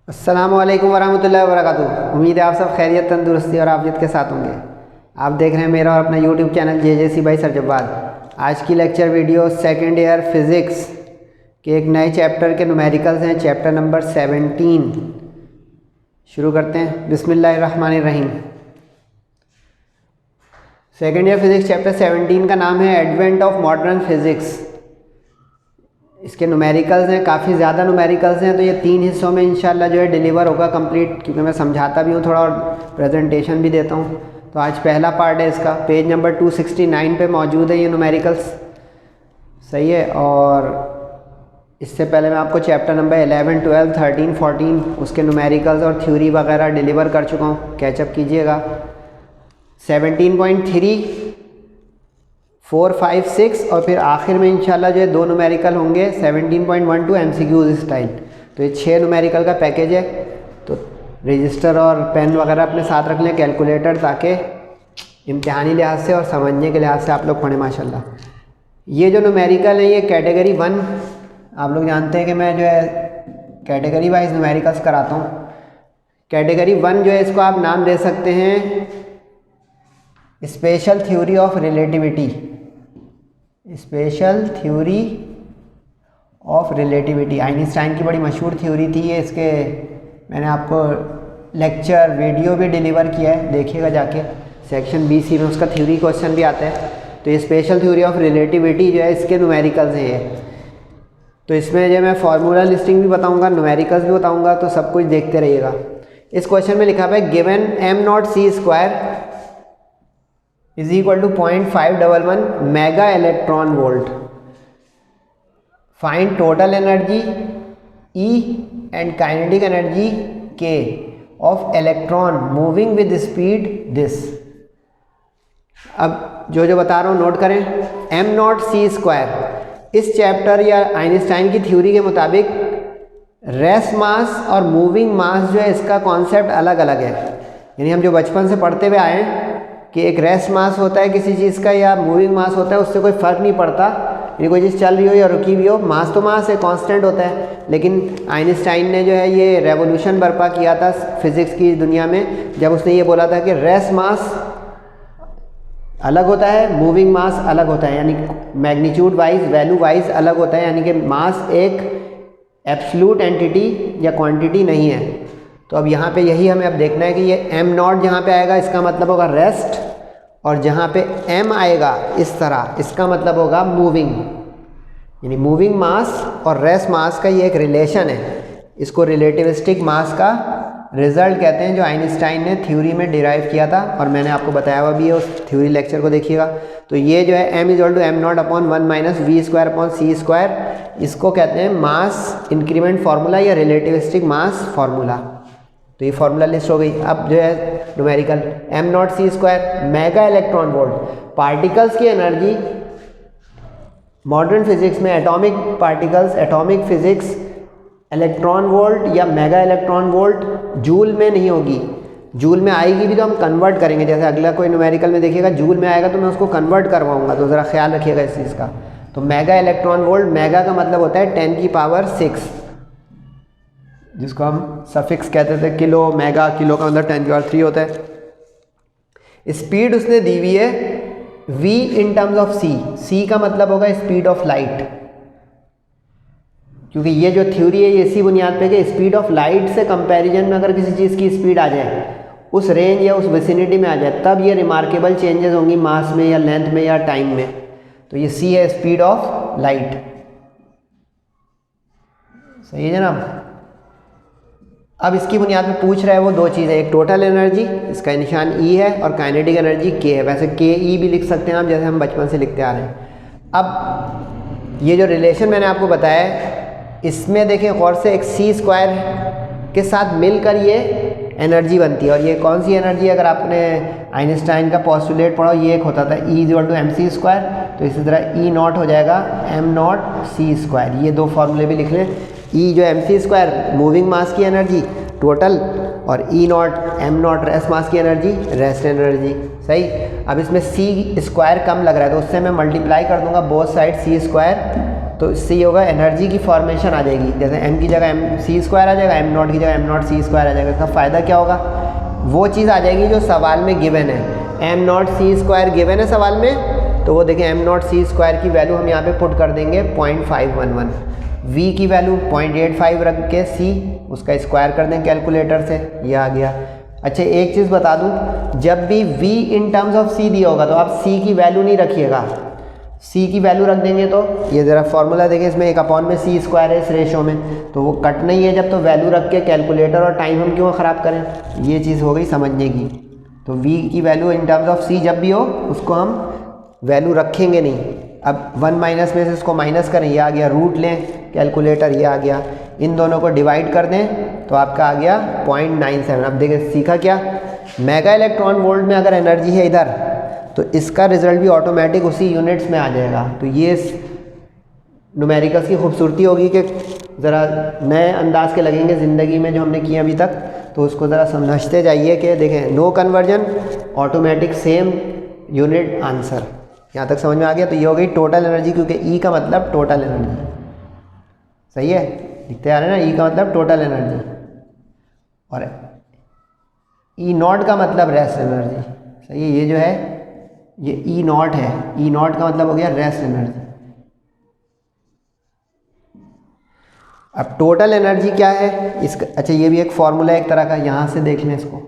अस्सलामुअलैकुम वरहमतुल्लाहि वबरकातुहू। उम्मीद है आप सब खैरियत, तंदुरुस्ती और आफियत के साथ होंगे। आप देख रहे हैं मेरा और अपना यूट्यूब चैनल JJC बाई सरजब्बाद। आज की lecture video second year physics के एक नए चैप्टर के न्यूमेरिकल्स हैं, चैप्टर नंबर 17। शुरू करते हैं। बिस्मिल्लाहिर्रहमानिर्रहीम। सेकेंड ईयर फिज़िक्स चैप्टर 17 का नाम है एडवेंट ऑफ मॉडर्न फिज़िक्स। इसके न्यूमेरिकल्स हैं, काफ़ी ज़्यादा न्यूमेरिकल्स हैं, तो ये 3 हिस्सों में इंशाल्लाह जो है डिलीवर होगा कंप्लीट, क्योंकि मैं समझाता भी हूँ थोड़ा और प्रेजेंटेशन भी देता हूँ। तो आज पहला पार्ट है इसका, पेज नंबर 269 पे मौजूद है ये न्यूमेरिकल्स। सही है। और इससे पहले मैं आपको चैप्टर नंबर 11, 12, 13, 14 उसके न्यूमेरिकल्स और थ्योरी वगैरह डिलीवर कर चुका हूँ, कैचअप कीजिएगा। 17.3, 4, 5, 6 और फिर आखिर में इंशाल्लाह जो है 2 न्यूमेरिकल होंगे 17.12 MCQs स्टाइल। तो ये 6 न्यूमेरिकल का पैकेज है। तो रजिस्टर और पेन वगैरह अपने साथ रख लें, कैलकुलेटर, ताकि इम्तिहानी लिहाज से और समझने के लिहाज से आप लोग पढ़ें माशाल्लाह। ये जो न्यूमेरिकल है ये कैटेगरी 1, आप लोग जानते हैं कि मैं जो है कैटेगरी वाइज न्यूमेरिकल्स कराता हूँ। कैटेगरी 1 जो है इसको आप नाम दे सकते हैं special theory of relativity. Special theory of relativity Einstein की बड़ी मशहूर थ्योरी थी ये। इसके मैंने आपको लेक्चर वीडियो भी डिलीवर किया है, देखिएगा जाके। सेक्शन BC में उसका थ्योरी क्वेश्चन भी आता है। तो ये स्पेशल थ्योरी ऑफ रिलेटिविटी जो है इसके न्यूमेरिकल्स हैं ये। तो इसमें जो मैं फार्मूला लिस्टिंग भी बताऊंगा, न्यूमेरिकल्स भी बताऊंगा, तो सब कुछ देखते रहिएगा। इस क्वेश्चन में लिखा हुआ है given m0c² is equal to 0.511 mega electron volt. Find total energy E and kinetic energy K of electron moving with speed this. अब जो बता रहा हूँ नोट करें। m0c² इस चैप्टर या आइंस्टाइन की थ्योरी के मुताबिक रेस्ट मास और मूविंग मास जो है इसका कॉन्सेप्ट अलग अलग है। यानी हम जो बचपन से पढ़ते हुए आए हैं कि एक रेस्ट मास होता है किसी चीज़ का या मूविंग मास होता है, उससे कोई फ़र्क नहीं पड़ता। यानी कोई चीज़ चल रही हो या रुकी हुई हो, मास तो मास है, कांस्टेंट होता है। लेकिन आइंस्टाइन ने जो है ये रेवोल्यूशन बर्पा किया था फिज़िक्स की दुनिया में, जब उसने ये बोला था कि रेस्ट मास अलग होता है, मूविंग मास अलग होता है, यानी मैग्नीट्यूड वाइज, वैल्यू वाइज अलग होता है। यानी कि मास एक एब्सोल्यूट एंटिटी या क्वांटिटी नहीं है। तो अब यहाँ पे यही हमें अब देखना है कि ये m0 जहाँ पे आएगा इसका मतलब होगा रेस्ट, और जहाँ पे m आएगा इस तरह इसका मतलब होगा मूविंग। यानी मूविंग मास और रेस्ट मास का ये एक रिलेशन है। इसको रिलेटिविस्टिक मास का रिजल्ट कहते हैं, जो आइंस्टाइन ने थ्योरी में डिराइव किया था और मैंने आपको बताया हुआ भी है, उस थ्योरी लेक्चर को देखिएगा। तो ये जो है m = m0/1 - v²/c², इसको कहते हैं मास इंक्रीमेंट फार्मूला या रिलेटिविस्टिक मास फार्मूला। तो ये फार्मूला लिस्ट हो गई। अब जो है numerical m0c² mega electron volt. Particles की एनर्जी मॉडर्न फिजिक्स में atomic particles, atomic physics, electron volt या मेगा इलेक्ट्रॉन वोल्ट जूल में नहीं होगी। जूल में आएगी भी तो हम कन्वर्ट करेंगे। जैसे अगला कोई न्यूमेरिकल में देखिएगा जूल में आएगा तो मैं उसको कन्वर्ट करवाऊंगा, तो ज़रा ख्याल रखिएगा इस चीज़ का। तो मेगा इलेक्ट्रॉन वोल्ट, मेगा का मतलब होता है 10⁶, जिसको हम सफिक्स कहते थे किलो, मेगा, किलो का मतलब 10⁻³ होता है। स्पीड उसने दी हुई है v in terms of c का मतलब होगा स्पीड ऑफ लाइट, क्योंकि ये जो थ्योरी है ये इसी बुनियाद पे कि स्पीड ऑफ लाइट से कंपैरिजन में अगर किसी चीज़ की स्पीड आ जाए, उस रेंज या उस विसिनिटी में आ जाए, तब ये रिमार्केबल चेंजेस होंगी मास में या लेंथ में या टाइम में। तो ये c है स्पीड ऑफ लाइट। सही है जनाब। अब इसकी बुनियाद में पूछ रहा है वो 2 चीज़ें, एक टोटल एनर्जी, इसका निशान E है, और काइनेटिक एनर्जी K है। वैसे KE भी लिख सकते हैं आप, जैसे हम बचपन से लिखते आ रहे हैं। अब ये जो रिलेशन मैंने आपको बताया है, इसमें देखें गौर से, एक c² के साथ मिलकर ये एनर्जी बनती है। और ये कौन सी एनर्जी? अगर आपने आइंस्टाइन का पोस्टुलेट पढ़ा, ये एक होता था E = mc², तो इसी तरह E0 हो जाएगा m0c²। ये 2 फार्मूले भी लिख लें। E जो mc² मूविंग मास की एनर्जी टोटल, और E0 m0 रेस्ट मास की एनर्जी, रेस्ट एनर्जी। सही। अब इसमें c² कम लग रहा है तो उससे मैं मल्टीप्लाई कर दूंगा बोथ साइड c² तो इससे ये होगा एनर्जी की फॉर्मेशन आ जाएगी, जैसे m की जगह mc² आ जाएगा, m नॉट की जगह m0c² आ जाएगा। इसका फ़ायदा क्या होगा, वो चीज़ आ जाएगी जो सवाल में गिवन है। m0c² गिवन है सवाल में, तो वो देखें m0c² की वैल्यू हम यहाँ पे पुट कर देंगे 0.511, v की वैल्यू 0.85 रख के c उसका स्क्वायर कर दें कैलकुलेटर से, ये आ गया। अच्छा एक चीज़ बता दूं, जब भी v in terms of c दिया होगा तो आप c की वैल्यू नहीं रखिएगा, c की वैल्यू रख देंगे तो ये ज़रा फॉर्मूला देखें, इसमें 1/c² है इस रेशो में, तो वो कट नहीं है जब, तो वैल्यू रख के कैलकुलेटर और टाइम हम क्यों ख़राब करें, ये चीज़ हो गई समझने की। तो v की value in terms of c जब भी हो उसको हम वैल्यू रखेंगे नहीं। अब 1 माइनस में से इसको माइनस करें, ये आ गया, रूट लें कैलकुलेटर, ये आ गया, इन दोनों को डिवाइड कर दें तो आपका आ गया 0.97। अब देखिए सीखा क्या, मेगा इलेक्ट्रॉन वोल्ट में अगर एनर्जी है इधर तो इसका रिजल्ट भी ऑटोमेटिक उसी यूनिट्स में आ जाएगा। तो ये न्यूमेरिकल्स की खूबसूरती होगी कि ज़रा नए अंदाज के लगेंगे ज़िंदगी में जो हमने किए अभी तक, तो उसको ज़रा समझते जाइए कि देखें no conversion automatic same unit answer. यहाँ तक समझ में आ गया। तो ये हो गई टोटल एनर्जी, क्योंकि ई का मतलब टोटल एनर्जी, सही है, लिखते आ रहे हैं ना, ई का मतलब टोटल एनर्जी और ई नॉट का मतलब रेस्ट एनर्जी, सही है। ये जो है ये ई नॉट है, ई नॉट का मतलब हो गया रेस्ट एनर्जी। अब टोटल एनर्जी क्या है इसका, अच्छा ये भी एक फॉर्मूला है एक तरह का, यहाँ से देख लें इसको।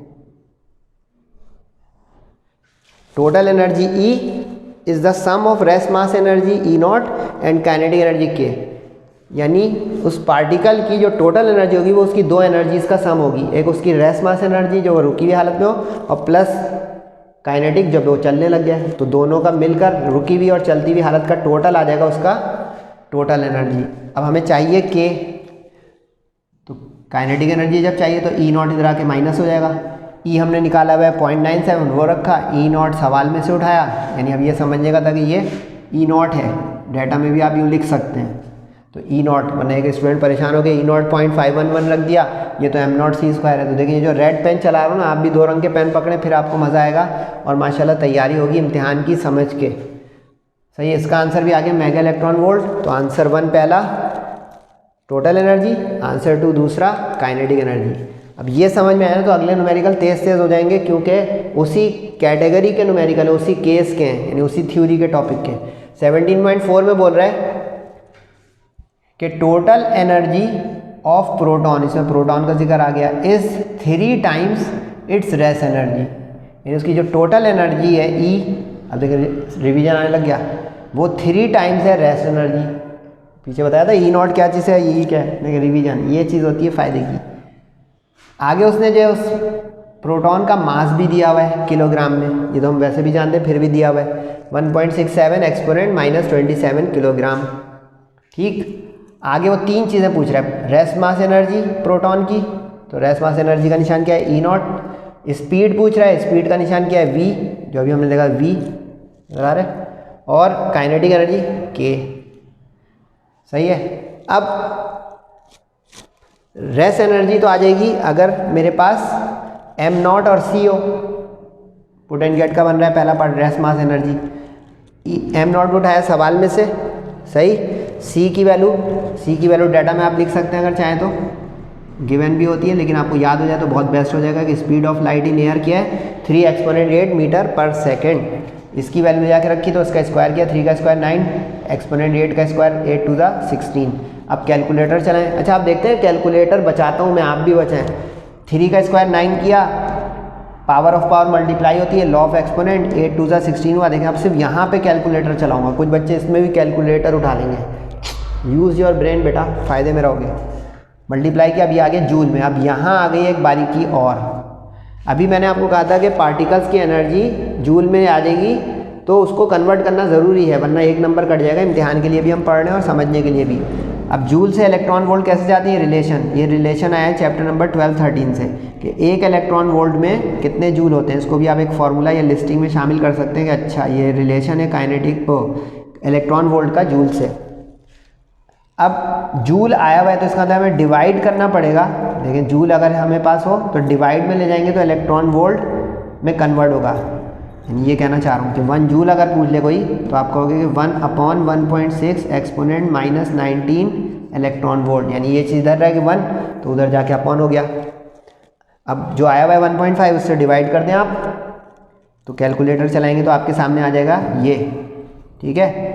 Total energy E is the sum of rest mass energy E nought and kinetic energy K, यानी उस पार्टिकल की जो टोटल एनर्जी होगी वो उसकी दो एनर्जीज का सम होगी, एक उसकी रेस्ट मास एनर्जी जो वो रुकी हुई हालत में हो, और प्लस काइनेटिक जब वो चलने लग गया, तो दोनों का मिलकर रुकी हुई और चलती हुई हालत का टोटल आ जाएगा उसका टोटल एनर्जी। अब हमें चाहिए K, तो काइनेटिक एनर्जी जब चाहिए तो E नॉट इधर आके माइनस हो जाएगा, ई हमने निकाला हुआ है 0.97 वो रखा, ई नॉट सवाल में से उठाया, यानी अब ये समझिएगा था कि ये ई नॉट है, डाटा में भी आप यूँ लिख सकते हैं। तो ई नॉट, वरना एक स्टूडेंट परेशान हो गए, ई नॉट 0.511 रख दिया, ये तो m0c² है। तो देखिए जो रेड पेन चला रहा हूँ ना, आप भी 2 रंग के पेन पकड़ें, फिर आपको मज़ा आएगा और माशाल्लाह तैयारी होगी इम्तिहान की समझ के। सही है, इसका आंसर भी आ गया मेगा इलेक्ट्रॉन वोल्ट। तो आंसर 1 पहला टोटल एनर्जी, आंसर 2 दूसरा काइनेटिक एनर्जी। अब ये समझ में आया तो अगले न्यूमेरिकल तेज़ हो जाएंगे, क्योंकि उसी कैटेगरी के न्यूमेरिकल है, उसी केस के हैं, यानी उसी थ्योरी के टॉपिक के। 17.4 में बोल रहा है कि टोटल एनर्जी ऑफ प्रोटॉन, इसमें प्रोटॉन का जिक्र आ गया, is 3 times it's rest energy, यानी उसकी जो टोटल एनर्जी है ई, अब देखिए रिवीजन आने लग गया, वो 3 टाइम्स है रेस्ट एनर्जी। पीछे बताया था ई नॉट क्या चीज़ है, ई क्या है, देखिए रिवीजन ये चीज़ होती है फ़ायदे की। आगे उसने जो उस प्रोटॉन का मास भी दिया हुआ है किलोग्राम में, ये तो हम वैसे भी जानते हैं, फिर भी दिया हुआ है 1.67 एक्सपोनेंट -27 किलोग्राम। ठीक, आगे वो 3 चीज़ें पूछ रहा है, रेस्ट मास एनर्जी प्रोटॉन की, तो रेस्ट मास एनर्जी का निशान क्या है, ई नॉट। स्पीड पूछ रहा है, स्पीड का निशान क्या है, वी, जो अभी हमने देखा वी लगा रहे, और काइनेटिक एनर्जी के। सही है। अब रेस्ट एनर्जी तो आ जाएगी अगर मेरे पास m नॉट और c हो, पुट एंड गेट का बन रहा है पहला part, rest mass energy. m not उठाया सवाल में से, सही। c की वैल्यू डाटा में आप लिख सकते हैं अगर चाहें तो, गिवन भी होती है, लेकिन आपको याद हो जाए तो बहुत बेस्ट हो जाएगा कि speed of light in air क्या है, 3 एक्सपोनेंट 8 मीटर पर सेकेंड। इसकी वैल्यू जाके रखी तो इसका स्क्वायर किया, 3 का स्क्वायर 9, एक्सपोनेंट 8 का स्क्वायर 8 टू द 16। अब कैलकुलेटर चलाएं। अच्छा आप देखते हैं कैलकुलेटर बचाता हूँ मैं, आप भी बचाएं। 3 का स्क्वायर 9 किया, पावर ऑफ पावर मल्टीप्लाई होती है, law of exponent, 8 to the 16 हुआ। देखें अब सिर्फ यहाँ पे कैलकुलेटर चलाऊंगा, कुछ बच्चे इसमें भी कैलकुलेटर उठा लेंगे। यूज़ योर ब्रेन बेटा, फ़ायदे में रहोगे। मल्टीप्लाई किया, अभी आगे जूल में। अब यहाँ आ गई एक बारीकी और, अभी मैंने आपको कहा था कि पार्टिकल्स की एनर्जी जूल में आ जाएगी, तो उसको कन्वर्ट करना ज़रूरी है, वरना 1 नंबर कट जाएगा। इम्तिहान के लिए भी हम पढ़ रहे हैं और समझने के लिए भी। अब जूल से इलेक्ट्रॉन वोल्ट कैसे जाती है, रिलेशन, ये रिलेशन आया है चैप्टर नंबर 12-13 से, कि 1 इलेक्ट्रॉन वोल्ट में कितने जूल होते हैं। इसको भी आप एक फार्मूला या लिस्टिंग में शामिल कर सकते हैं कि अच्छा ये रिलेशन है काइनेटिक इलेक्ट्रॉन वोल्ट का जूल से। अब जूल आया हुआ है तो इसका मतलब हमें डिवाइड करना पड़ेगा। देखें जूल अगर हमें पास हो तो डिवाइड में ले जाएंगे तो इलेक्ट्रॉन वोल्ट में कन्वर्ट होगा। यानी ये कहना चाह रहा हूँ कि 1 जूल अगर पूछ ले कोई तो आप कहोगे कि 1/1.6 एक्सपोनेंट -19 इलेक्ट्रॉन वोल्ट, यानी ये चीज़ इधर रहेगी 1 तो उधर जाके अपॉन हो गया। अब जो आया हुआ है 1.5 उससे डिवाइड कर दें आप, तो कैलकुलेटर चलाएंगे तो आपके सामने आ जाएगा ये, ठीक है।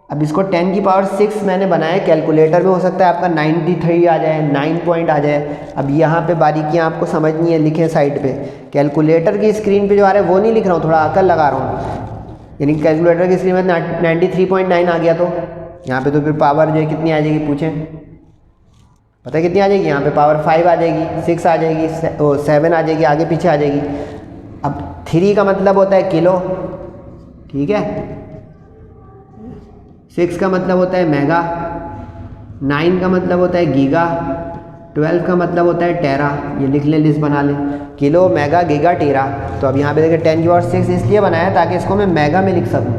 अब इसको 10 की पावर 6 मैंने बनाया, कैलकुलेटर में हो सकता है आपका 93 आ जाए, 9 पॉइंट आ जाए। अब यहाँ पे बारीकियाँ आपको समझनी है, लिखे साइड पे। कैलकुलेटर की स्क्रीन पे जो आ रहा है वो नहीं लिख रहा हूँ, थोड़ा अकल लगा रहा हूँ। यानी कैलकुलेटर की स्क्रीन में 93.9 आ गया तो यहाँ पे तो फिर पावर जो है कितनी आ जाएगी, पूछें पता है कितनी आ जाएगी? यहाँ पे पावर 5 आ जाएगी, 6 आ जाएगी, 7 आ जाएगी, आगे पीछे आ जाएगी। अब 3 का मतलब होता है किलो, ठीक है। 6 का मतलब होता है मेगा, 9 का मतलब होता है गीगा, 12 का मतलब होता है टेरा। ये लिख ले, लिस्ट बना ले, किलो, मेगा, गीगा, टेरा। तो अब यहाँ पे देखिए 10 की पावर 6 इसलिए बनाया ताकि इसको मैं मेगा में लिख सकूँ।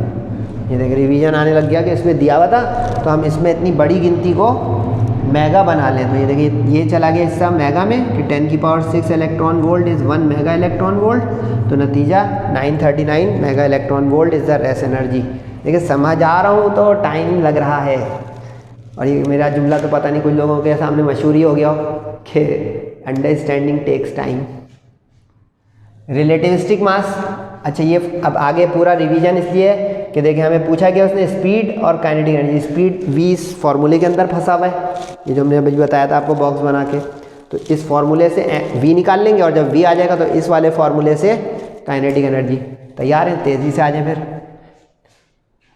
ये देखिए रिवीजन आने लग गया कि इसमें दिया हुआ था तो हम इसमें इतनी बड़ी गिनती को मेगा बना लें। तो ये देखिए ये चला गया हिस्सा मेगा में कि 10 की power 6 electron volt is 1 mega electron volt. तो नतीजा 939 mega electron volt is the rest energy. देखिए समझ आ रहा हूँ तो टाइम लग रहा है, और ये मेरा जुमला तो पता नहीं कुछ लोगों के सामने मशहूर ही हो गया हो कि अंडरस्टैंडिंग टेक्स टाइम। रिलेटिविस्टिक मास, अच्छा ये अब आगे पूरा रिवीजन इसलिए कि देखिए हमें पूछा गया उसने स्पीड और काइनेटिक एनर्जी। स्पीड v इस फार्मूले के अंदर फंसा हुआ है, ये जो हमने अभी बताया था आपको बॉक्स बना के। तो इस फार्मूले से v निकाल लेंगे और जब v आ जाएगा तो इस वाले फार्मूले से काइनेटिक एनर्जी। तैयार है? तेज़ी से आ जाए फिर।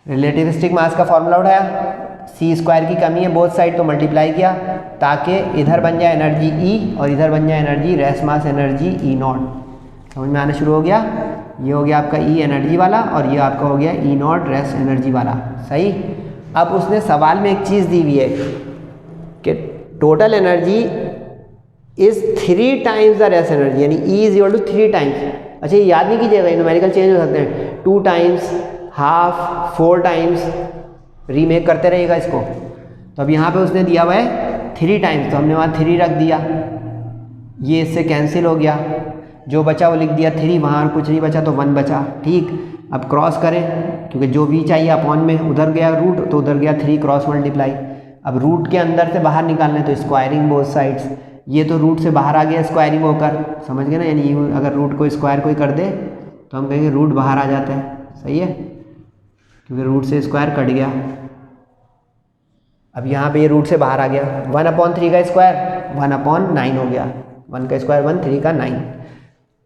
रिलेटिविस्टिक मास का फॉर्मूला उठाया, c² की कमी है बोथ साइड तो मल्टीप्लाई किया ताकि इधर बन जाए एनर्जी E और इधर बन जाए energy race mass energy E0। समझ में आना शुरू हो गया? ये हो गया आपका E एनर्जी वाला और ये आपका हो गया E0 रेस्ट एनर्जी वाला, सही। अब उसने सवाल में एक चीज़ दी हुई है कि total energy is 3 times the rest energy, यानी E is equal to 3 times. अच्छा ये याद नहीं कीजिएगा, न्यूमेरिकल चेंज हो सकते हैं, 2 टाइम्स, हाफ, 4 टाइम्स, रीमेक करते रहेगा इसको। तो अब यहाँ पे उसने दिया हुआ है 3 टाइम्स तो हमने वहाँ 3 रख दिया, ये इससे कैंसिल हो गया, जो बचा वो लिख दिया 3, वहाँ कुछ नहीं बचा तो 1 बचा, ठीक। अब क्रॉस करें क्योंकि जो v चाहिए अपॉन में उधर गया रूट तो उधर गया 3 क्रॉस मल्टीप्लाई। अब रूट के अंदर से बाहर निकालना है तो स्क्वायरिंग बोथ साइड्स, ये तो रूट से बाहर आ गया स्क्वायरिंग होकर, समझ गए ना। यानी अगर रूट को स्क्वायर कोई कर दे तो हम कहेंगे रूट बाहर आ जाता है, सही है, क्योंकि रूट से स्क्वायर कट गया। अब यहाँ पे ये रूट से बाहर आ गया, 1/3 का स्क्वायर 1/9 हो गया, 1 का स्क्वायर 1, 3 का 9।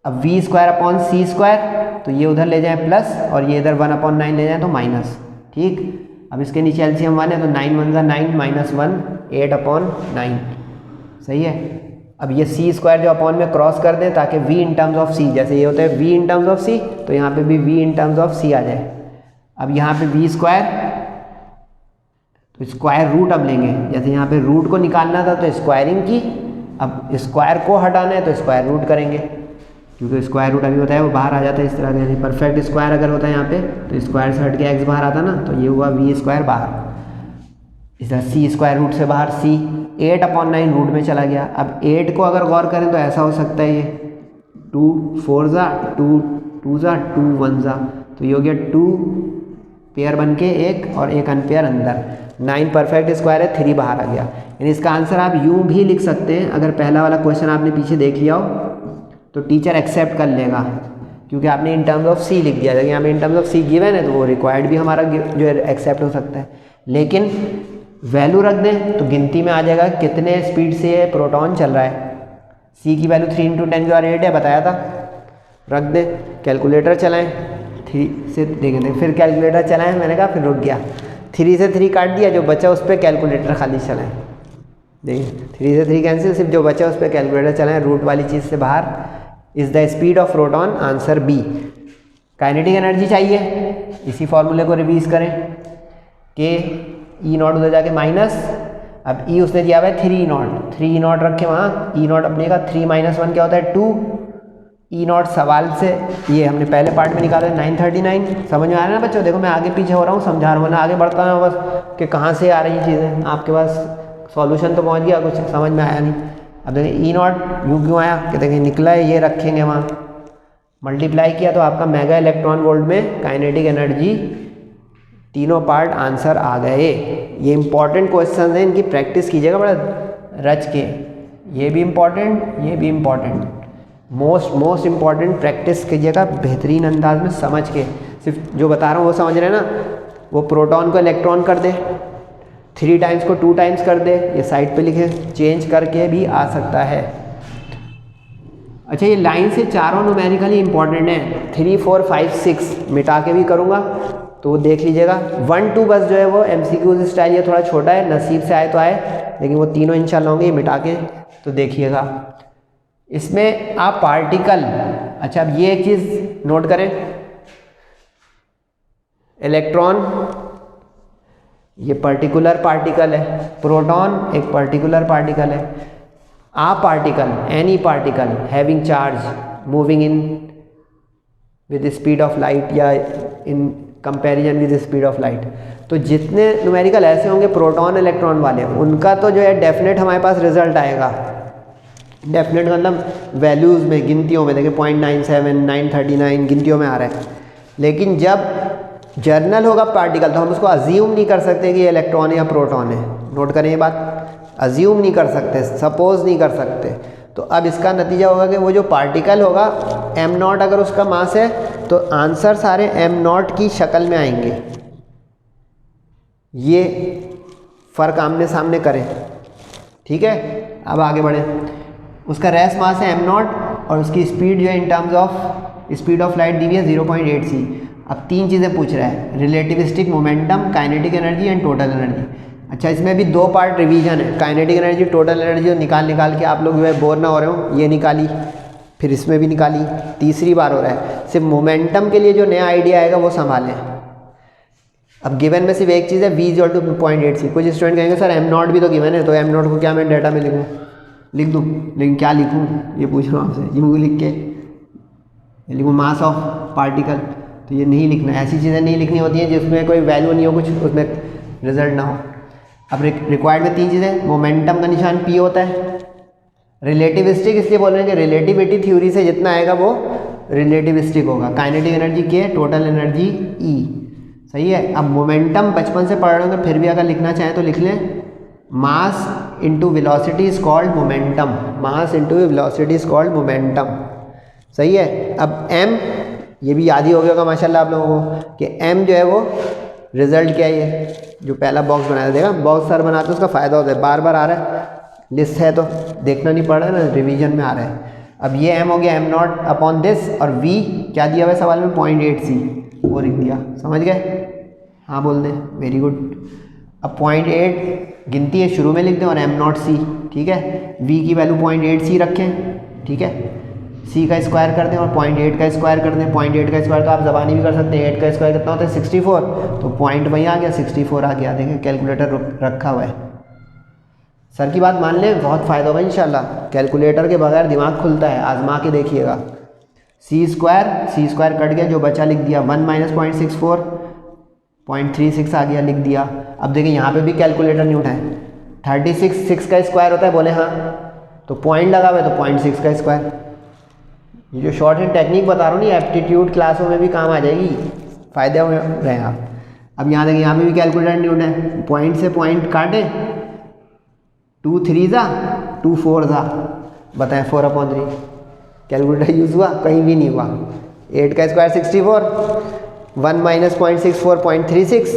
अब v² तो ये उधर ले जाए प्लस और ये इधर 1/9 ले जाए तो माइनस, ठीक। अब इसके नीचे एलसीएम 1 है तो 9 1 9 -1 8/9, सही है। अब ये c² जो अपॉन में क्रॉस कर दें ताकि v in terms of c, जैसे ये होता है v in terms of c तो यहाँ पे भी v in terms of c आ जाए। अब यहाँ पे v² तो स्क्वायर रूट अब लेंगे, जैसे यहाँ पे रूट को निकालना था तो स्क्वायरिंग की, अब स्क्वायर को हटाना है तो स्क्वायर रूट करेंगे, क्योंकि स्क्वायर रूट अभी होता है वो बाहर आ जाता है इस तरह का। यानी परफेक्ट स्क्वायर अगर होता है यहाँ पे तो स्क्वायर से हट के x बाहर आता ना, तो ये हुआ v² बाहर, इस तरह c² रूट से बाहर c 8/9 रूट में चला गया। अब 8 को अगर गौर करें तो ऐसा हो सकता है, ये 2 4 ज़ा 2 2 ज़ा 2 1 ज़ा, तो ये हो गया 2 पेयर बन के 1 और 1 अनपेयर अंदर, 9 परफेक्ट स्क्वायर है, 3 बाहर आ गया। यानी इसका आंसर आप यूँ भी लिख सकते हैं, अगर पहला वाला क्वेश्चन आपने पीछे देख लिया हो तो टीचर एक्सेप्ट कर लेगा, क्योंकि आपने इन टर्म्स ऑफ सी लिख दिया था। यहाँ पे in terms of C given है तो वो रिक्वायर्ड भी हमारा जो है एक्सेप्ट हो सकता है, लेकिन वैल्यू रख दें तो गिनती में आ जाएगा कितने स्पीड से प्रोटॉन चल रहा है। सी की वैल्यू 3 × 10⁸ है, बताया था, रख दें। कैलकुलेटर चलाएँ, 3 से देखें फिर कैलकुलेटर चलाएँ, मैंने कहा फिर रुक गया, 3 से 3 काट दिया, जो बचा उस पर कैलकुलेटर खाली चलाएँ। देखिए 3 से 3 कैंसिल, सिर्फ जो बचा उस पर कैलकुलेटर चलाएँ, रूट वाली चीज़ से बाहर। Is the speed of proton, answer B. Kinetic energy चाहिए, इसी फॉर्मूले को रिवीज करें कि E0 उधर जाके माइनस, अब E उसने दिया हुआ है 3 E0 रखे वहाँ, E0 अपने का 3 - 1 क्या होता है 2, E0 सवाल से ये हमने पहले पार्ट में निकाला 939। समझ में आ रहा है ना बच्चों? देखो मैं आगे पीछे हो रहा हूँ, समझा रहा हूँ ना, आगे बढ़ता हूँ बस कि कहाँ से आ रही चीज़ें, आपके पास सॉल्यूशन तो पहुँच गया, कुछ समझ में आया नहीं। अब देखिए E0 यूँ क्यों आया कि देखिए निकला है, ये रखेंगे वहाँ मल्टीप्लाई किया तो आपका मेगा इलेक्ट्रॉन वोल्ट में काइनेटिक एनर्जी, तीनों पार्ट आंसर आ गए। ये इंपॉर्टेंट क्वेश्चन हैं, इनकी प्रैक्टिस कीजिएगा बड़ा रच के। ये भी इम्पॉर्टेंट, ये भी इम्पॉर्टेंट, मोस्ट इम्पॉर्टेंट प्रैक्टिस कीजिएगा बेहतरीन अंदाज में समझ के। सिर्फ जो बता रहा हूँ वो समझ रहे हैं ना। वो प्रोटॉन को इलेक्ट्रॉन कर दे, 3 टाइम्स को 2 टाइम्स कर दे, ये साइड पे लिखे, चेंज करके भी आ सकता है। अच्छा, ये लाइन से चारों न्यूमेरिकली इंपॉर्टेंट हैं, 3, 4, 5, 6 मिटा के भी करूँगा तो देख लीजिएगा। 1, 2 बस जो है वो MCQs स्टाइल, ये थोड़ा छोटा है, नसीब से आए तो आए, लेकिन वो तीनों इंशाल्लाह होंगे, ये मिटा के तो देखिएगा। इसमें आप पार्टिकल, अच्छा अब ये एक चीज़ नोट करें, इलेक्ट्रॉन ये पर्टिकुलर पार्टिकल है, प्रोटॉन एक पर्टिकुलर पार्टिकल है, a particle any particle having charge moving in with speed of light या in comparison with speed of light. तो जितने न्यूमेरिकल ऐसे होंगे प्रोटॉन इलेक्ट्रॉन वाले, उनका तो जो है डेफिनेट हमारे पास रिजल्ट आएगा। डेफिनेट मतलब वैल्यूज़ में, गिनतियों में, देखिए 0.97, 939 गिनतियों में आ रहा है। लेकिन जब जर्नल होगा पार्टिकल तो हम उसको अज्यूम नहीं कर सकते कि ये इलेक्ट्रॉन या प्रोटॉन है। नोट करें ये बात, अज्यूम नहीं कर सकते, सपोज नहीं कर सकते। तो अब इसका नतीजा होगा कि वो जो पार्टिकल होगा m0 अगर उसका मास है तो आंसर सारे m0 की शक्ल में आएंगे। ये फ़र्क आमने सामने करें, ठीक है। अब आगे बढ़े, उसका रेस मास है m0 और उसकी स्पीड जो है in terms of speed of light दी हुई है 0.8 c। अब 3 चीज़ें पूछ रहा है, relativistic momentum, kinetic energy and total energy. अच्छा, इसमें भी 2 पार्ट रिवीजन है, काइनेटिक एनर्जी, टोटल एनर्जी, निकाल के आप लोग जो है बोर ना हो रहे हो, ये निकाली, फिर इसमें भी निकाली, तीसरी बार हो रहा है। सिर्फ मोमेंटम के लिए जो नया आइडिया आएगा वो संभालें। अब गिवन में सिर्फ एक चीज़ है, v = 0.8c। कुछ स्टूडेंट कहेंगे सर m0 भी तो गिवन है, तो m0 को क्या मैं डाटा में लिख दूँ, लेकिन क्या लिखूँ ये पूछ रहा हूँ आपसे। ये मुझे लिख के लिखूँ मास ऑफ पार्टिकल, तो ये नहीं लिखना है। ऐसी चीज़ें नहीं लिखनी होती हैं जिसमें कोई वैल्यू नहीं हो, कुछ उसमें रिजल्ट ना हो। अब रिक्वायर्ड में 3 चीज़ें, मोमेंटम का निशान p होता है, रिलेटिविस्टिक इसलिए बोल रहे हैं कि रिलेटिविटी थ्योरी से जितना आएगा वो रिलेटिविस्टिक होगा, kinetic energy k, total energy E, सही है। अब मोमेंटम बचपन से पढ़ रहे होंगे, फिर भी अगर लिखना चाहें तो लिख लें, mass into velocity is called momentum, mass into velocity is called momentum, सही है। अब m, ये भी याद ही हो गया होगा माशाल्लाह आप लोगों को कि m जो है वो रिजल्ट क्या है, ये जो पहला बॉक्स बनाया देखा, बॉक्स सर बनाते उसका फ़ायदा होता है, बार बार आ रहा है, लिस्ट है तो देखना नहीं पड़ रहा है ना, रिवीजन में आ रहा है। अब ये m हो गया m0 अपॉन दिस, और v क्या दिया हुआ है सवाल में 0.8c, वो लिख दिया, समझ गए, हाँ बोल दें, वेरी गुड। अब 0.8 गिनती है, शुरू में लिख दें, और m0c, ठीक है। v की वैल्यू 0.8c रखें, ठीक है, c का स्क्वायर कर दें और 0.8 का स्क्वायर कर दें। 0.8 का स्क्वायर तो आप ज़बानी भी कर सकते हैं, 8 का स्क्वायर कितना होता है 64, तो पॉइंट वहीं आ गया, 64 आ गया। देखें कैलकुलेटर रखा हुआ है, सर की बात मान लें, बहुत फ़ायदा होगा इंशाल्लाह। कैलकुलेटर के बगैर दिमाग खुलता है, आजमा के देखिएगा। c स्क्वायर कट गया, जो बचा लिख दिया, 1 - 0.64, 0.36 आ गया, लिख दिया। अब देखिए यहाँ पे भी कैलकुलेटर नहीं उठाएं, 36 6 का स्क्वायर होता है, बोले हाँ, तो पॉइंट लगा हुआ है तो 0.6 का स्क्वायर। ये जो शॉर्ट हैंड टेक्निक बता रहा हूँ ना, एप्टीट्यूड क्लासों में भी काम आ जाएगी, फ़ायदे में रहें आप। अब यहाँ देखिए, यहाँ पे भी कैलकुलेटर नहीं उठाएं, पॉइंट से पॉइंट काटें, 2 3 ज़ा 2 4 ज़ा, बताएं 4/3 कैलकुलेटर यूज़ हुआ, कहीं भी नहीं हुआ। 8 का स्क्वायर 64, 1 - 0.64 0.36,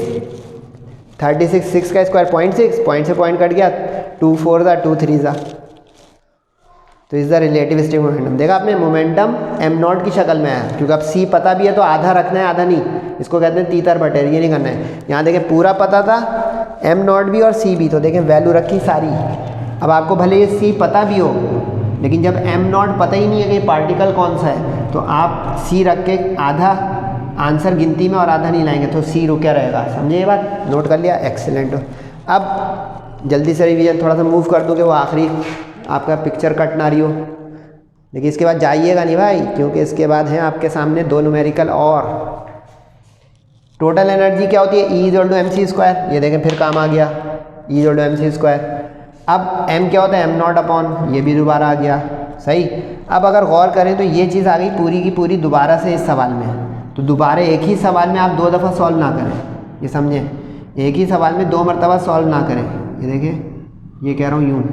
36 6 का स्क्वायर 0.6, पॉइंट से पॉइंट कट गया, 2 4 ज़ा 2 3 ज़ा, तो इस द रिलेटिविस्टिक मोमेंटम। देखा आपने, मोमेंटम m0 की शक्ल में आया, क्योंकि अब c पता भी है तो आधा रखना है, आधा नहीं, इसको कहते हैं तीतर बटेर, ये नहीं करना है। यहाँ देखें पूरा पता था, m0 भी और c भी, तो देखें वैल्यू रखी सारी। अब आपको भले ये c पता भी हो, लेकिन जब m0 पता ही नहीं है कि पार्टिकल कौन सा है, तो आप c रख के आधा आंसर गिनती में और आधा नहीं लाएंगे, तो c रुका रहेगा, समझे ये बात, नोट कर लिया, एक्सीलेंट। अब जल्दी से रिवीजन थोड़ा सा मूव कर दूँ कि वो आखिरी आपका पिक्चर कट ना रही हो, लेकिन इसके बाद जाइएगा नहीं भाई, क्योंकि इसके बाद हैं आपके सामने 2 न्यूमेरिकल और। टोटल एनर्जी क्या होती है, E = mc², ये देखें फिर काम आ गया, E = mc²। अब m क्या होता है, m0 अपॉन, ये भी दोबारा आ गया, सही। अब अगर गौर करें तो ये चीज़ आ गई पूरी की पूरी दोबारा से इस सवाल में, तो दोबारा एक ही सवाल में आप 2 दफ़ा सॉल्व ना करें, ये समझें, एक ही सवाल में 2 मरतबा सॉल्व ना करें। ये देखिए, ये कह रहा हूँ यूँ,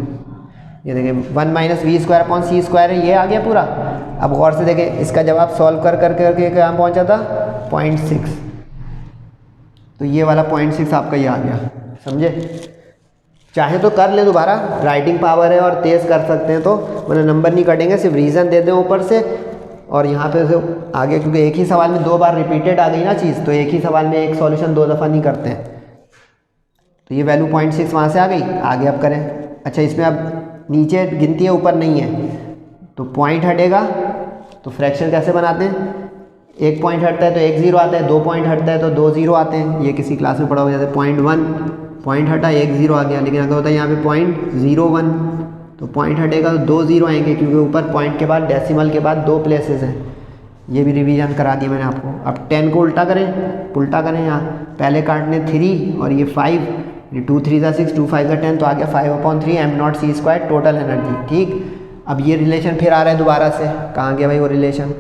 ये देखिए 1 minus V square upon C square है, ये आ गया पूरा। अब गौर से देखें, इसका जवाब सॉल्व कर करके कहाँ पहुँचा था, 0.6, तो ये वाला 0.6 आपका ये आ गया, समझे। चाहे तो कर ले दोबारा, राइटिंग पावर है और तेज़ कर सकते हैं, तो मतलब नंबर नहीं कटेंगे, सिर्फ रीज़न दे दें ऊपर से और यहाँ पे से आगे, क्योंकि एक ही सवाल में 2 बार रिपीटेड आ गई ना चीज़, तो एक ही सवाल में एक सॉल्यूशन 2 दफ़ा नहीं करते हैं। तो ये वैल्यू 0.6 वहाँ से आ गई, आगे अब करें। अच्छा, इसमें अब नीचे गिनती है, ऊपर नहीं है, तो पॉइंट हटेगा, तो फ्रैक्शन कैसे बनाते हैं, 1 पॉइंट हटता है तो 1 0 आता है, 2 पॉइंट हटता है तो 2 0 आते हैं। ये किसी क्लास में पढ़ा हो, जैसे 0.1 पॉइंट हटा 1 0 आ गया, लेकिन अगर होता है यहाँ पे 0.01 तो पॉइंट हटेगा तो 2 0 आएंगे, क्योंकि ऊपर पॉइंट के बाद डेसिमल के बाद 2 प्लेसेस हैं। ये भी रिवीजन करा दिया मैंने आपको। अब 10 को उल्टा करें यहाँ, पहले काटने 3 और ये 5, 2 3 6, 2 5 10, तो आ गया 5/3 m0 c square total energy. ठीक, अब ये रिलेशन फिर आ रहा है दोबारा से, कहाँ गया भाई वो रिलेशन,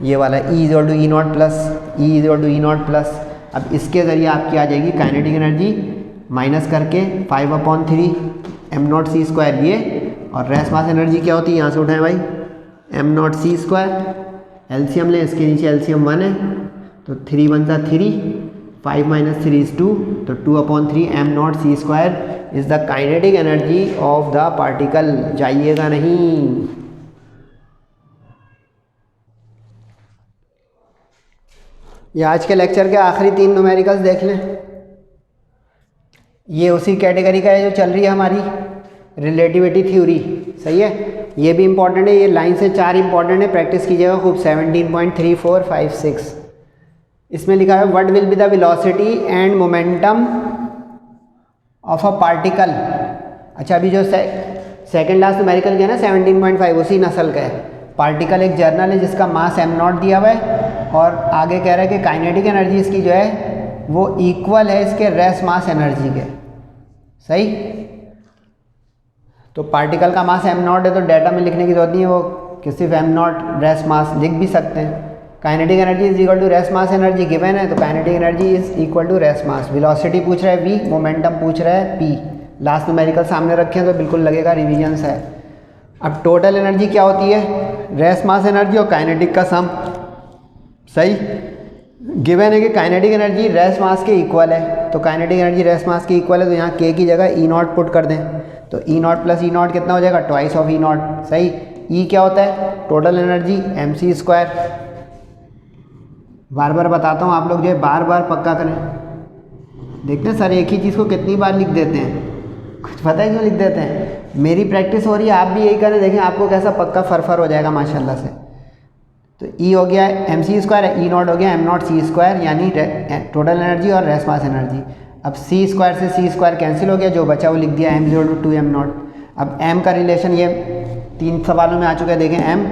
ये वाला E = E0 plus, E = E0 plus. अब इसके ज़रिए आपकी आ जाएगी काइनेटिक एनर्जी माइनस करके 5/3 m0 c स्क्वायर ये, और रेस्ट मास एनर्जी क्या होती है, यहाँ से उठाएं भाई, m0 c स्क्वायर, एलसीएम लें, इसके नीचे एलसीएम 1 है, तो 3 1 3, 5 - 3 is 2, तो 2/3 m0 c square is the kinetic energy of the particle. जाइएगा नहीं। ये आज के लेक्चर के आखिरी 3 न्यूमेरिकल्स देख लें। ये उसी कैटेगरी का है जो चल रही है हमारी रिलेटिविटी थ्योरी, सही है। ये भी इंपॉर्टेंट है, ये लाइन से 4 इंपॉर्टेंट है, प्रैक्टिस कीजिएगा खूब। 17.3456 इसमें लिखा है what will be the velocity and momentum of a particle. अच्छा, अभी जो सेकेंड लास्ट न्यूमेरिकल गया ना 17.5, उसी नस्ल का है। पार्टिकल एक जर्नल है जिसका मास m0 दिया हुआ है, और आगे कह रहा है कि काइनेटिक एनर्जी इसकी जो है वो इक्वल है इसके रेस्ट मास एनर्जी के, सही। तो पार्टिकल का मास m0 है, तो डाटा में लिखने की जरूरत नहीं है, वो कि सिर्फ m0 रेस्ट मास लिख भी सकते हैं। Kinetic energy is equal to rest mass energy given है, तो kinetic energy is equal to rest mass. Velocity पूछ रहा है v, मोमेंटम पूछ रहा है p। लास्ट न्यूमेरिकल सामने रखे हैं तो बिल्कुल लगेगा रिविजन्स है। अब टोटल एनर्जी क्या होती है, रेस्ट मास एनर्जी और काइनेटिक का सम, सही। गिवन है कि काइनेटिक एनर्जी रेस्ट मास के इक्वल है, तो काइनेटिक एनर्जी रेस्ट मास के इक्वल है, तो यहाँ k की जगह E0 पुट कर दें, तो E0 प्लस E0 कितना हो जाएगा, ट्वाइस ऑफ E0, सही। E क्या होता है, टोटल एनर्जी mc स्क्वायर। बार बार बताता हूँ, आप लोग जो है बार बार पक्का करें। देखते हैं सर एक ही चीज़ को कितनी बार लिख देते हैं, कुछ पता है क्यों लिख देते हैं। मेरी प्रैक्टिस हो रही है, आप भी यही करें, देखें आपको कैसा पक्का फरफर हो जाएगा माशाल्लाह से। तो E हो गया mc स्क्वायर, E0 हो गया m0 c स्क्वायर, यानी टोटल एनर्जी और रेस्ट मास एनर्जी। अब c स्क्वायर से c स्क्वायर कैंसिल हो गया, जो बचा वो लिख दिया m0 = 2 m0। अब m का रिलेशन ये 3 सवालों में आ चुका है, देखें m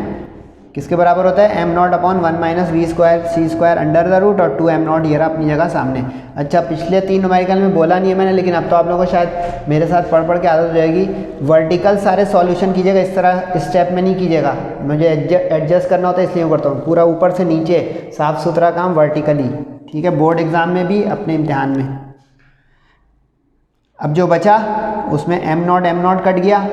किसके बराबर होता है, m0/1 - v square c square under the root, और 2 m0 ये रहा अपनी जगह सामने। अच्छा, पिछले 3 न्यूमेरिकल में बोला नहीं है मैंने, लेकिन अब तो आप लोगों को शायद मेरे साथ पढ़ के आदत हो जाएगी। वर्टिकल सारे सॉल्यूशन कीजिएगा, इस तरह स्टेप में नहीं कीजिएगा, मुझे एडजस्ट करना होता है इसलिए करता हूँ। पूरा ऊपर से नीचे साफ सुथरा काम वर्टिकली, ठीक है, बोर्ड एग्जाम में भी अपने इम्तिहान में। अब जो बचा उसमें m0 कट गया,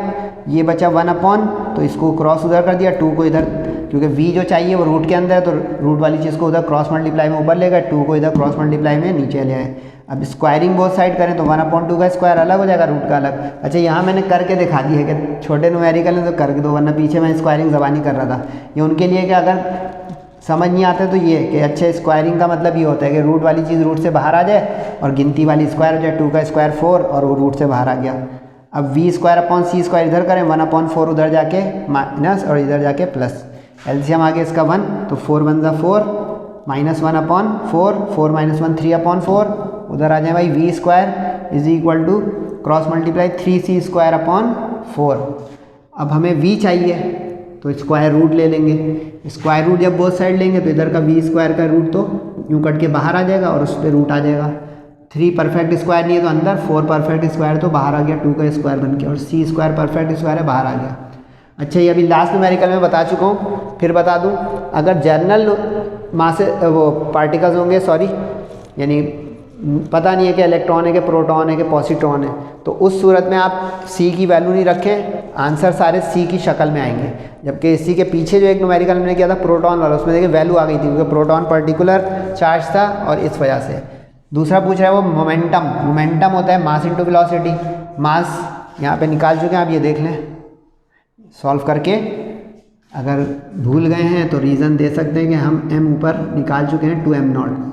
ये बचा 1/, तो इसको क्रॉस उधर कर दिया, 2 को इधर, क्योंकि v जो चाहिए वो रूट के अंदर है, तो रूट वाली चीज़ को उधर क्रॉस मल्टीप्लाई में ऊपर लेगा, 2 को इधर क्रॉस मल्टीप्लाई में नीचे ले आए। अब स्क्वायरिंग बोथ साइड करें तो 1/2 का स्क्वायर अलग हो जाएगा, रूट का अलग। अच्छा, यहाँ मैंने करके दिखा दी है कि छोटे न्यूमेरिकल है तो करके दो, वरना पीछे मैं स्क्वायरिंग ज़बानी कर रहा था। ये उनके लिए कि अगर समझ नहीं आता तो ये कि अच्छा स्क्वायरिंग का मतलब ये होता है कि रूट वाली चीज़ रूट से बाहर आ जाए और गिनती वाली स्क्वायर हो जाए, 2 का स्क्वायर 4 और वो रूट से बाहर आ गया। अब v² c² इधर करें, 1/4 उधर जाके माइनस और इधर जाके प्लस, एलसीएम आ गया इसका 1, तो 4 1 4 -1/4, 4 - 1 3/4, उधर आ जाए भाई v² is equal to cross multiply 3c²/4। अब हमें v चाहिए तो स्क्वायर रूट ले लेंगे, स्क्वायर रूट जब बोथ साइड लेंगे तो इधर का v² का रूट तो यूँ कट के बाहर आ जाएगा और उस पर रूट आ जाएगा। 3 परफेक्ट स्क्वायर नहीं है तो अंदर, 4 परफेक्ट स्क्वायर तो बाहर आ गया, 2 का स्क्वायर बन के, और c² परफेक्ट स्क्वायर है बाहर आ गया। अच्छा, ये अभी लास्ट न्यूमेरिकल में बता चुका हूँ, फिर बता दूँ। अगर जर्नल मास वो पार्टिकल्स होंगे, सॉरी, यानी पता नहीं है कि इलेक्ट्रॉन है कि प्रोटॉन है कि पॉजिट्रॉन है, तो उस सूरत में आप सी की वैल्यू नहीं रखें, आंसर सारे सी की शक्ल में आएंगे। जबकि इसी के पीछे जो एक न्यूमेरिकल मैंने किया था प्रोटॉन वाला, उसमें देखिए वैल्यू आ गई थी क्योंकि प्रोटॉन पर्टिकुलर चार्ज था और इस वजह से। दूसरा पूछ रहा है वो मोमेंटम। मोमेंटम होता है मास इंटू वेलोसिटी। मास यहाँ पे निकाल चुके हैं, आप ये देख लें सॉल्व करके। अगर भूल गए हैं तो रीज़न दे सकते हैं कि हम m ऊपर निकाल चुके हैं 2m0।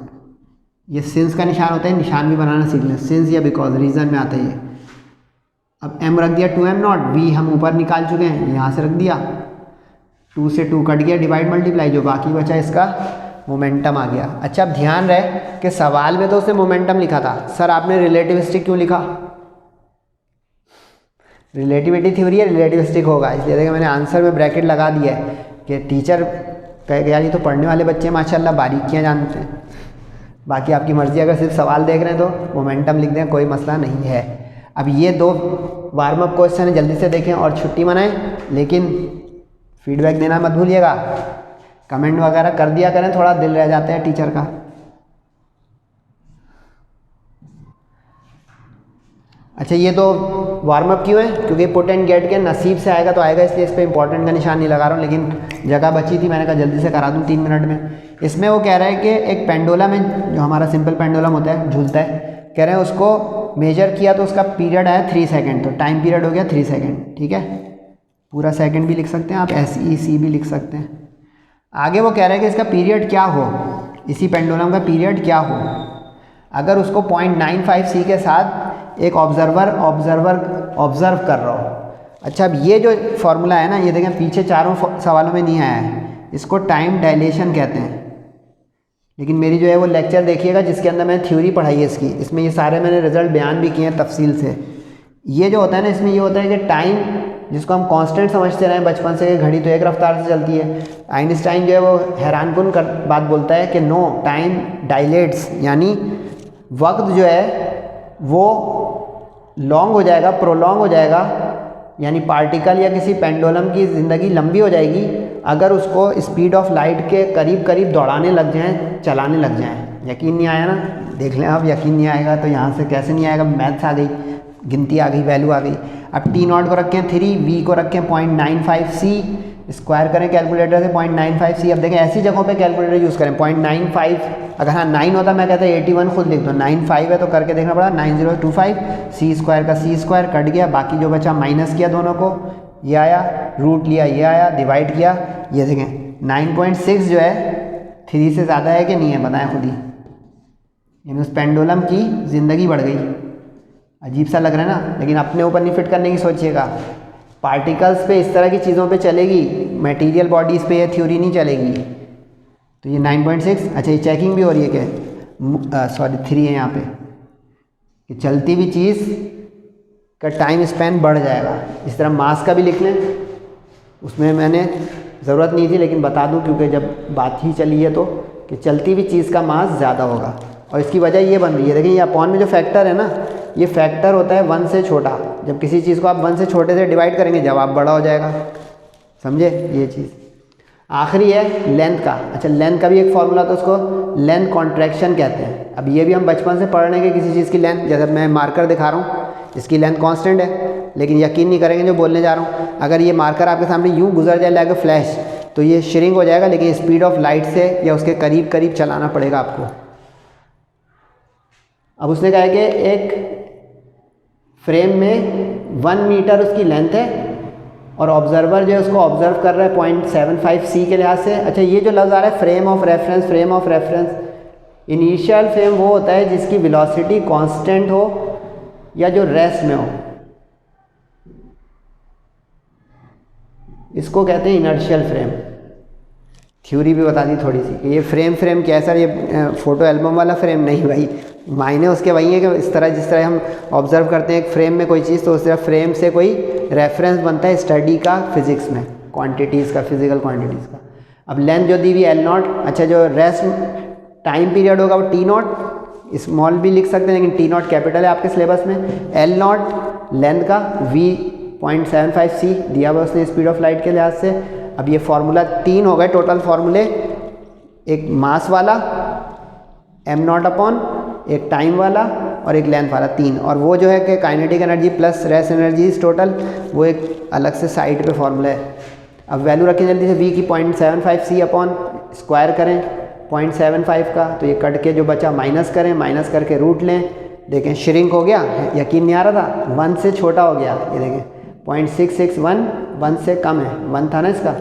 ये सिंस का निशान होता है, निशान भी बनाना सीख लें, सिंस या बिकॉज, रीज़न में आता है ये। अब m रख दिया 2m0, v हम ऊपर निकाल चुके हैं, यहाँ से रख दिया, 2 से 2 कट गया, डिवाइड मल्टीप्लाई, जो बाकी बचा इसका मोमेंटम आ गया। अच्छा, अब ध्यान रहे कि सवाल में तो उसने मोमेंटम लिखा था, सर आपने रिलेटिविस्टिक क्यों लिखा? रिलेटिविटी थ्योरी है, रिलेटिविस्टिक होगा, इसलिए देखिए मैंने आंसर में ब्रैकेट लगा दिया है कि टीचर कह गया जी तो पढ़ने वाले बच्चे माशाल्लाह बारीकियाँ जानते हैं। बाकी आपकी मर्ज़ी, अगर सिर्फ सवाल देख रहे हैं तो मोमेंटम लिख दें, कोई मसला नहीं है। अब ये 2 वार्म अप क्वेश्चन है, जल्दी से देखें और छुट्टी मनाएं, लेकिन फीडबैक देना मत भूलिएगा, कमेंट वगैरह कर दिया करें, थोड़ा दिल रह जाता है टीचर का। अच्छा, ये तो वार्म अप क्यों है? क्योंकि पुट एंड गेट के नसीब से आएगा तो आएगा, इसलिए इस पर इंपॉर्टेंट का निशान नहीं लगा रहा हूँ, लेकिन जगह बची थी, मैंने कहा जल्दी से करा दूँ 3 मिनट में। इसमें वो कह रहा है कि एक पेंडुलम है, जो हमारा सिंपल पेंडुलम होता है, झूलता है, कह रहे हैं उसको मेजर किया तो उसका पीरियड आया 3 सेकेंड, तो टाइम पीरियड हो गया 3 सेकेंड। ठीक है, पूरा सेकेंड भी लिख सकते हैं आप, SEC भी लिख सकते हैं। आगे वो कह रहा है कि इसका पीरियड क्या हो, इसी पेंडुलम का पीरियड क्या हो, अगर उसको 0.95C के साथ एक ऑब्जर्वर ऑब्जर्व कर रहा हो। अच्छा, अब ये जो फॉर्मूला है ना, ये देखें पीछे चारों सवालों में नहीं आया है, इसको टाइम डायलेशन कहते हैं। लेकिन मेरी जो है वो लेक्चर देखिएगा जिसके अंदर मैंने थ्योरी पढ़ाई है इसकी, इसमें ये सारे मैंने रिजल्ट बयान भी किए हैं तफसील से। ये जो होता है ना, इसमें ये होता है कि टाइम जिसको हम कांस्टेंट समझते रहे बचपन से, घड़ी तो एक रफ्तार से चलती है, आइंस्टाइन जो है वो हैरानकुन बात बोलता है कि नो, टाइम डायलेट्स, यानी वक्त जो है वो लॉन्ग हो जाएगा, प्रोलॉन्ग हो जाएगा, यानी पार्टिकल या किसी पेंडुलम की ज़िंदगी लंबी हो जाएगी अगर उसको स्पीड ऑफ लाइट के करीब करीब दौड़ाने लग जाएं, चलाने लग जाएं। यकीन नहीं आया ना? देख लें आप, यकीन नहीं आएगा तो यहाँ से कैसे नहीं आएगा, मैथ्स आ गई, गिनती आ गई, वैल्यू आ गई। अब T0 को रखें 3, V को रखें 0.95C, स्क्वायर करें कैलकुलेटर से 0.95C। अब देखें ऐसी जगहों पे कैलकुलेटर यूज़ करें, 0.95, अगर हाँ 9 होता मैं कहता 81 खुद लिख दो, 95 है तो करके देखना पड़ा, 9025, C स्क्वायर का C स्क्वायर कट गया, बाकी जो बचा माइनस किया दोनों को, ये आया, रूट लिया, ये आया, डिवाइड किया, ये देखें 9.6 जो है 3 से ज़्यादा है कि नहीं है, बताएं खुद ही, यानी उस पेंडुलम की ज़िंदगी बढ़ गई। अजीब सा लग रहा है ना, लेकिन अपने ऊपर नहीं फिट करने की सोचिएगा, पार्टिकल्स पे इस तरह की चीज़ों पे चलेगी, मटेरियल बॉडीज़ पे ये थ्योरी नहीं चलेगी। तो ये 9.6, अच्छा ये चेकिंग भी हो रही है क्या, सॉरी 3 है यहाँ पे, कि चलती हुई चीज़ का टाइम स्पैन बढ़ जाएगा। इस तरह मास का भी लिख लें, उसमें मैंने ज़रूरत नहीं थी लेकिन बता दूं क्योंकि जब बात ही चली है तो, कि चलती हुई चीज़ का मास ज़्यादा होगा, और इसकी वजह ये बन रही है, देखिए ये अपॉन में जो फैक्टर है ना, ये फैक्टर होता है 1 से छोटा। जब किसी चीज़ को आप 1 से छोटे से डिवाइड करेंगे जवाब बड़ा हो जाएगा, समझे ये चीज़। आखिरी है लेंथ का। अच्छा, लेंथ का भी एक फॉर्मूला, तो उसको लेंथ कॉन्ट्रैक्शन कहते हैं। अब ये भी हम बचपन से पढ़ रहे हैं कि किसी चीज़ की लेंथ, जैसे मैं मार्कर दिखा रहा हूँ, इसकी लेंथ कांस्टेंट है, लेकिन यकीन नहीं करेंगे जो बोलने जा रहा हूँ, अगर ये मार्कर आपके सामने यूँ गुजर जाए लाइक फ्लैश, तो ये श्रिंक हो जाएगा, लेकिन स्पीड ऑफ लाइट से या उसके करीब करीब चलाना पड़ेगा आपको। अब उसने कहा है कि एक फ्रेम में 1 मीटर उसकी लेंथ है और ऑब्जर्वर जो है उसको ऑब्जर्व कर रहा है 0.75C के लिहाज से। अच्छा, ये जो लफ्ज़ आ रहा है frame of reference, frame of reference, initial frame वो होता है जिसकी वेलोसिटी कांस्टेंट हो या जो रेस्ट में हो, इसको कहते हैं इनर्शियल फ्रेम। थ्योरी भी बता दी थोड़ी सी कि ये फ्रेम क्या है सर, ये फ़ोटो एल्बम वाला फ्रेम नहीं भाई, मायने उसके वही है कि इस तरह जिस तरह हम ऑब्जर्व करते हैं एक फ्रेम में कोई चीज़, तो उस तरह फ्रेम से कोई रेफरेंस बनता है स्टडी का, फिज़िक्स में क्वांटिटीज़ का, फिजिकल क्वांटिटीज़ का। अब लेंथ जो दी हुई L0, अच्छा जो रेस्ट टाइम पीरियड होगा वो T0, स्मॉल भी लिख सकते हैं लेकिन T0 कैपिटल है आपके सिलेबस में, L0 लेंथ का, V 0.75 c दिया हुआ उसने स्पीड ऑफ लाइट के लिहाज से। अब ये फार्मूला 3 हो गए टोटल फार्मूले, एक मास वाला m नॉट अपॉन, एक टाइम वाला और एक लेंथ वाला, 3। और वो जो है कि kinetic energy plus rest energies total, वो एक अलग से साइड पे फॉर्मूला है। अब वैल्यू रखें जल्दी से, v की 0.75 c अपॉन स्क्वायर करें 0.75 का, तो ये कट के जो बचा माइनस करें, माइनस करके रूट लें, देखें श्रिंक हो गया, यकीन नहीं आ रहा था, 1 से छोटा हो गया, ये देखें 0.661 1 से कम है, 1 था ना इसका।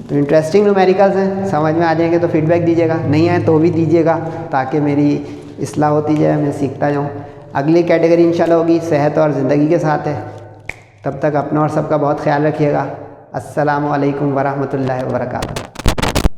तो इंटरेस्टिंग न्यूमेरिकल्स हैं, समझ में आ जाएंगे तो फीडबैक दीजिएगा, नहीं आए तो भी दीजिएगा ताकि मेरी इस्लाह होती जाए, मैं सीखता जाऊँ। अगली कैटेगरी इंशाल्लाह होगी सेहत और ज़िंदगी के साथ है। तब तक अपना और सबका बहुत ख्याल रखिएगा। अस्सलामु अलैकुम वरहमतुल्लाहि वबरकातुहू।